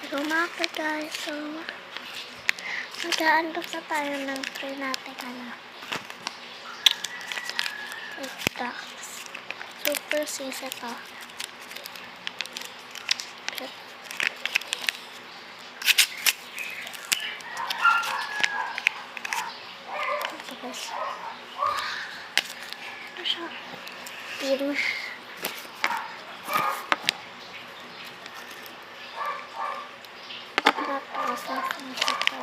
Lumaki guys, so mag-unbox na tayo ng tray natin ito. Super sis ito. Ano siya? Pin. Tapos natin ito.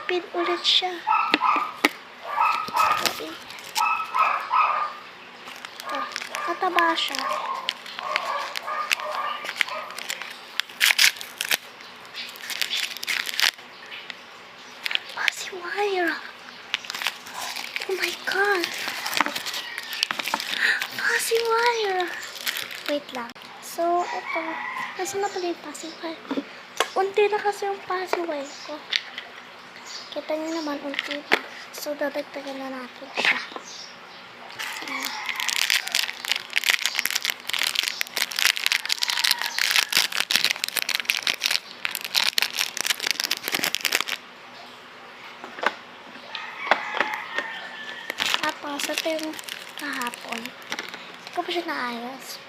Pin ulit siya. Okay. Kataba siya. Fuzzy wire. Oh my god. Fuzzy wire. Wait lang. So, ito. Nasaan na pala yung fuzzy wire? Unti na kasi yung fuzzy wire ko. Kita nyo naman, unti na. So, dadagdagan na natin siya. Tapos, ito yung kahapon. Hindi ko pa siya naayos.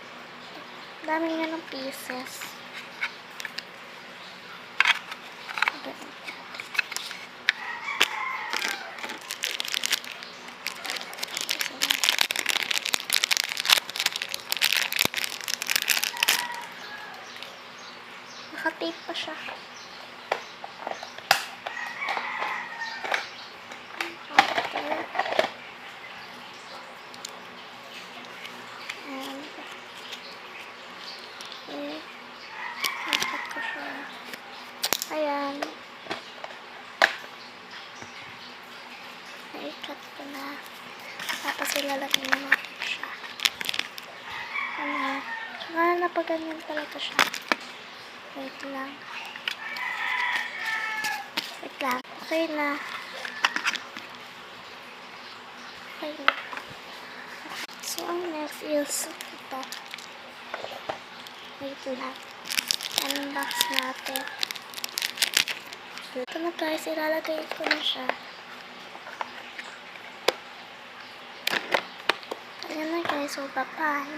Dami nga ng pieces. Naka-tape pa siya. Ayan. Naikat ko na. Tapos ilalagay na natin siya. Ano? Saka napaganyan talaga siya. Wait lang. Wait lang. Okay na. Okay na. So, ang next is ito. Wait lang. Unbox natin. Ito na guys, ilalagay ko na siya. Ayan na guys, so bye-bye.